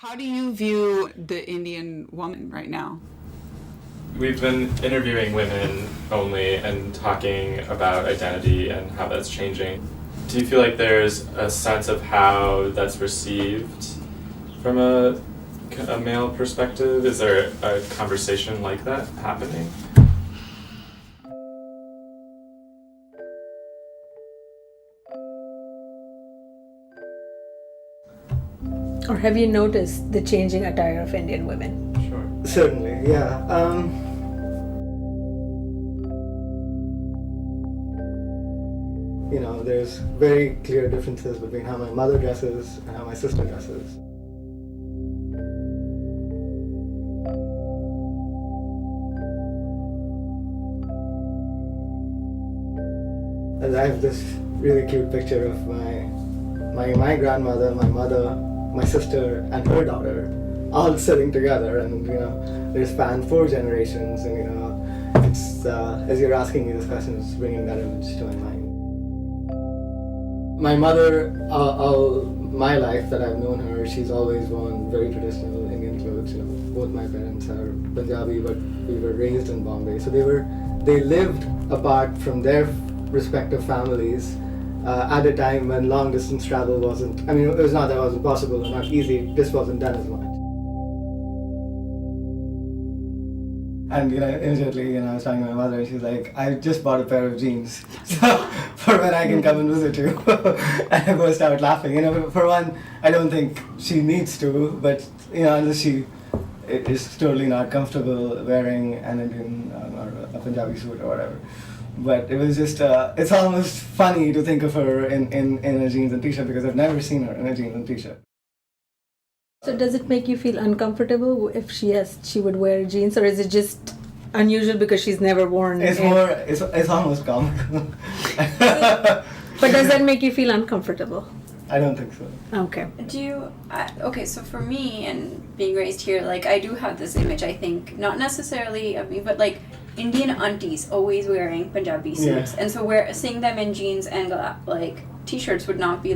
How do you view the Indian woman right now? We've been interviewing women only and talking about identity and how that's changing. Do you feel like there's a sense of how that's received from a male perspective? Is there a conversation like that happening? Or have you noticed the changing attire of Indian women? Sure. Certainly, yeah. There's very clear differences between how my mother dresses and how my sister dresses. And I have this really cute picture of my grandmother, my mother, my sister, and her daughter all sitting together, and they span 4 generations, and it's as you're asking me this question, it's bringing that image to my mind. My mother, all my life that I've known her, she's always worn very traditional Indian clothes. Both my parents are Punjabi, but we were raised in Bombay, so they lived apart from their respective families at a time when long distance travel wasn't. It was not that it wasn't possible or not easy. This wasn't done as much. And immediately, I was talking to my mother, and she's like, "I just bought a pair of jeans, so for when I can come and visit you." And I burst out laughing. For one, I don't think she needs to, but unless she is totally not comfortable wearing an Indian or a Punjabi suit or whatever. But it was just, it's almost funny to think of her in a jeans and t-shirt, because I've never seen her in a jeans and t-shirt. So does it make you feel uncomfortable if she would wear jeans, or is it just unusual because she's never worn it? It's almost comical. But does that make you feel uncomfortable? I don't think so. Okay. So for me, and being raised here, I do have this image, I think, not necessarily of me, but Indian aunties always wearing Punjabi suits. Yeah. And so seeing them in jeans and t-shirts would not be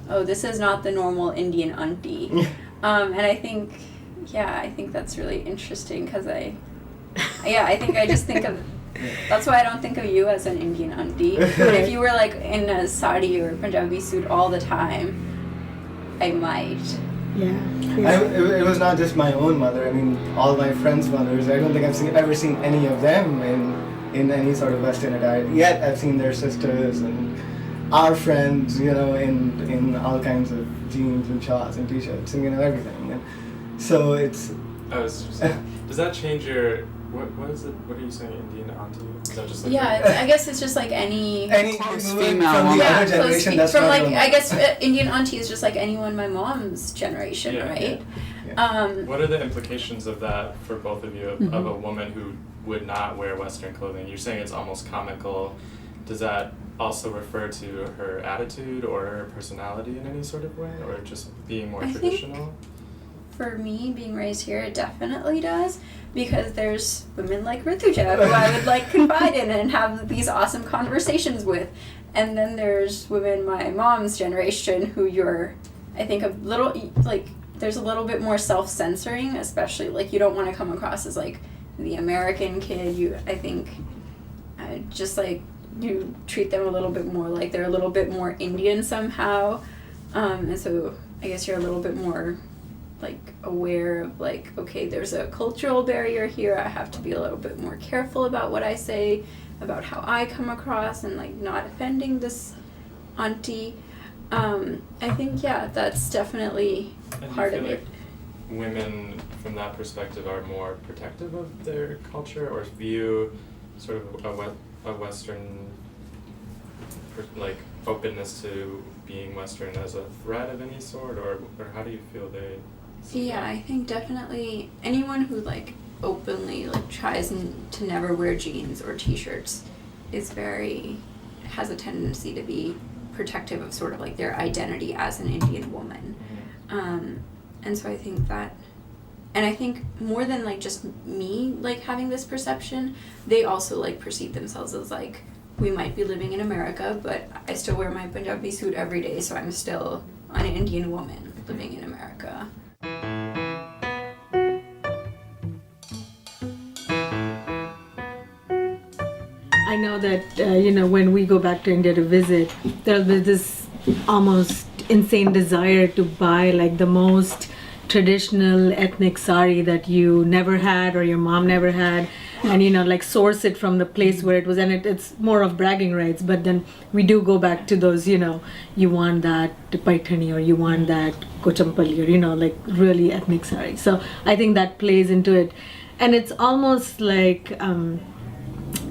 oh, this is not the normal Indian auntie. And I think that's really interesting, because I think I just think of, that's why I don't think of you as an Indian auntie. But if you were in a sari or Punjabi suit all the time, I might. Yeah. It was not just my own mother. All my friends' mothers. I don't think I've ever seen any of them in any sort of Western attire. Yet I've seen their sisters and our friends, in all kinds of jeans and shorts and t-shirts and everything. And so it's. I was just saying, does that change your? What is it? What are you saying, Indian auntie? Is that just I guess it's just any close female from the woman. other generation. That's from not I guess Indian auntie is just anyone my mom's generation, right? Yeah. What are the implications of that for both of you, of a woman who would not wear Western clothing? You're saying it's almost comical. Does that also refer to her attitude or her personality in any sort of way, or just being more traditional? For me, being raised here, it definitely does, because there's women like Rituja who I would confide in and have these awesome conversations with, and then there's women my mom's generation who I think a little there's a little bit more self-censoring, especially you don't want to come across as the American kid. I think you treat them a little bit more they're a little bit more Indian somehow, and so I guess you're a little bit more aware of okay, there's a cultural barrier here. I have to be a little bit more careful about what I say, about how I come across, and not offending this auntie. I think that's definitly part of it. Women from that perspective are more protective of their culture, or view sort of a Western openness to being Western as a threat of any sort, or how do you feel they? I think definitely anyone who openly tries to never wear jeans or t-shirts has a tendency to be protective of sort of their identity as an Indian woman. And so I think that, and I think more than just me having this perception, they also perceive themselves as we might be living in America, but I still wear my Punjabi suit every day, so I'm still an Indian woman living in America. I know that, when we go back to India to visit, there'll be this almost insane desire to buy like the most traditional ethnic sari that you never had or your mom never had, and like source it from the place where it was, and it's more of bragging rights. But then we do go back to those, you want that paithani or you want that kochampalli or like really ethnic sari. So I think that plays into it, and it's almost like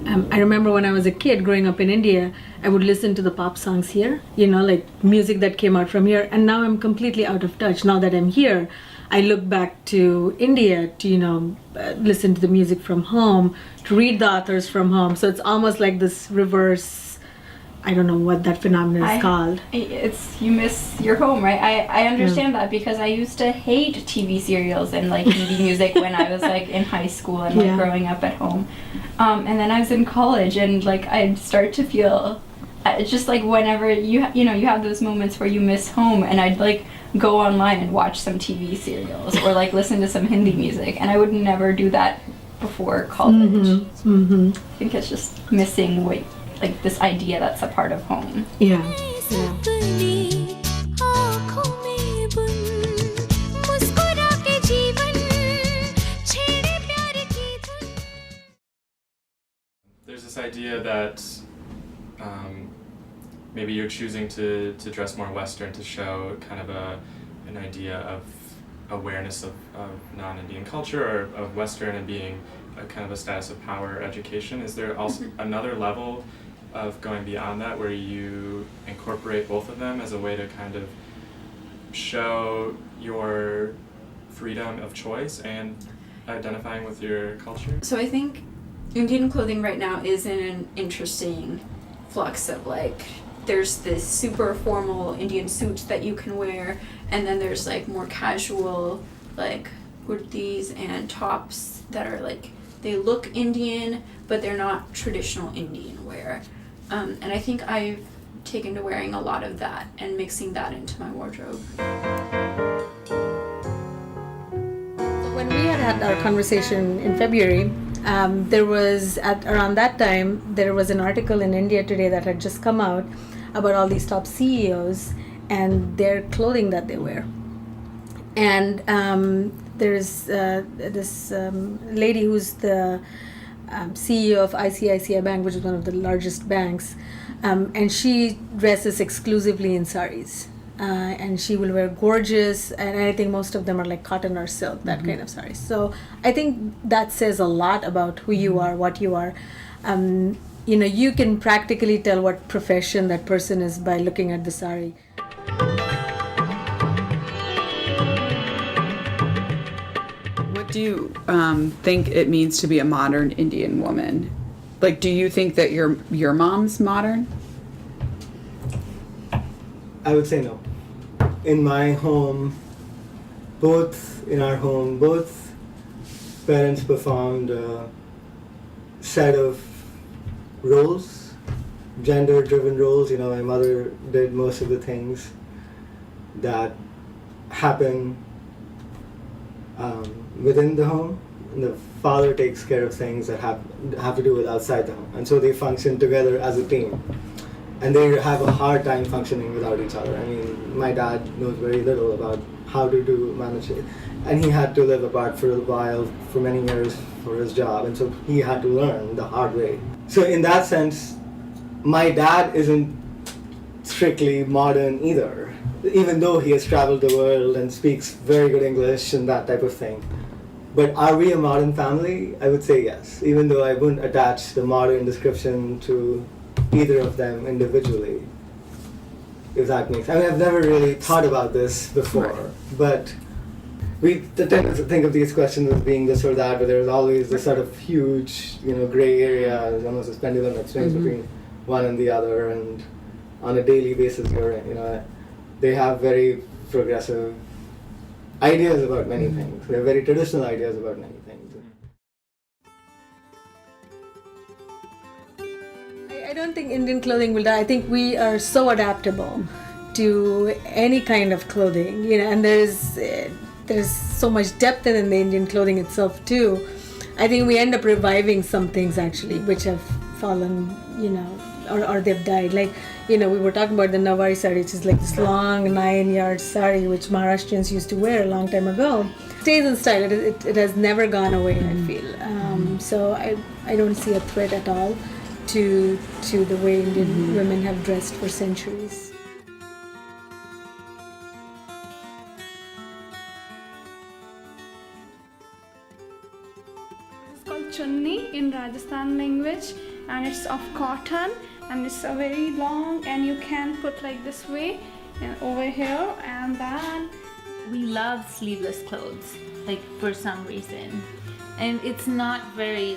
I remember when I was a kid growing up in India, I would listen to the pop songs here, like music that came out from here. And now I'm completely out of touch. Now that I'm here, I look back to India to, listen to the music from home, to read the authors from home. So it's almost like this reverse, I don't know what that phenomenon is called. It's you miss your home, right? I understand that because I used to hate TV serials and like indie music when I was like in high school and like growing up at home. And then I was in college and like I'd start to feel it's just like whenever you have those moments where you miss home, and I'd like go online and watch some TV serials or like listen to some Hindi music, and I would never do that before college. I think it's just missing like this idea that's a part of home. Yeah. There's this idea that maybe you're choosing to dress more Western to show kind of an idea of awareness of non-Indian culture or of Western and being a kind of a status of power education. Is there also another level of going beyond that where you incorporate both of them as a way to kind of show your freedom of choice and identifying with your culture? So I think Indian clothing right now is in an interesting flux of like there's this super formal Indian suits that you can wear, and then there's like more casual like kurtis and tops that are like they look Indian but they're not traditional Indian wear. And I think I've taken to wearing a lot of that and mixing that into my wardrobe. When we had our conversation in February, there was around that time there was an article in India Today that had just come out about all these top CEOs and their clothing that they wear. And there's this lady who's the CEO of ICICI Bank, which is one of the largest banks, and she dresses exclusively in saris. And she will wear gorgeous, and I think most of them are like cotton or silk, that kind of saris. So I think that says a lot about who you are, what you are. You can practically tell what profession that person is by looking at the sari. What do you think it means to be a modern Indian woman? Like, do you think that your mom's modern? I would say no. In my home, both parents performed a set of roles, gender-driven roles. My mother did most of the things that happen within the home, and the father takes care of things that have to do with outside the home. And so they function together as a team. And they have a hard time functioning without each other. I mean, my dad knows very little about how to manage it. And he had to live apart for a while, for many years, for his job. And so he had to learn the hard way. So in that sense, my dad isn't strictly modern either, even though he has traveled the world and speaks very good English and that type of thing. But are we a modern family? I would say yes, even though I wouldn't attach the modern description to either of them individually, if that makes sense. I mean, I've never really thought about this before, but we tend to think of these questions as being this or that, but there's always this sort of huge, gray area, there's almost a pendulum that swings between one and the other, and on a daily basis, they have very progressive ideas about many things. They have very traditional ideas about many things. I don't think Indian clothing will die. I think we are so adaptable to any kind of clothing, and there's so much depth in the Indian clothing itself too. I think we end up reviving some things actually, which have fallen, or they've died. Like, we were talking about the Nawari sari, which is like this long 9-yard sari, which Maharashtrians used to wear a long time ago. Stays in style. It has never gone away, I feel. So I don't see a threat at all to the way Indian women have dressed for centuries. It's called chunni in Rajasthan language, and it's of cotton, and it's a very long, and you can put like this way and over here, and then we love sleeveless clothes, like for some reason. And it's not very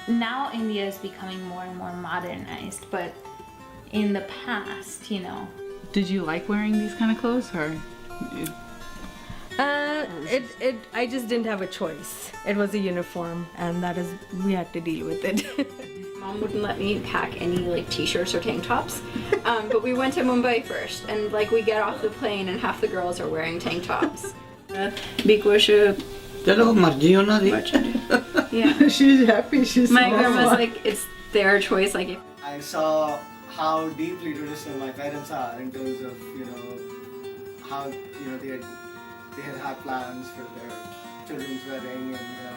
now India is becoming more and more modernized, but in the past, Did you like wearing these kind of clothes, or? I just didn't have a choice. It was a uniform, and we had to deal with it. Mom wouldn't let me pack any like t-shirts or tank tops, but we went to Mumbai first, and like we get off the plane and half the girls are wearing tank tops. Because चलो मर्जी हो ना दी. yeah, She's happy. She's my grandma's like it's their choice. Like I saw how deeply traditional my parents are in terms of how they had plans for their children's wedding, and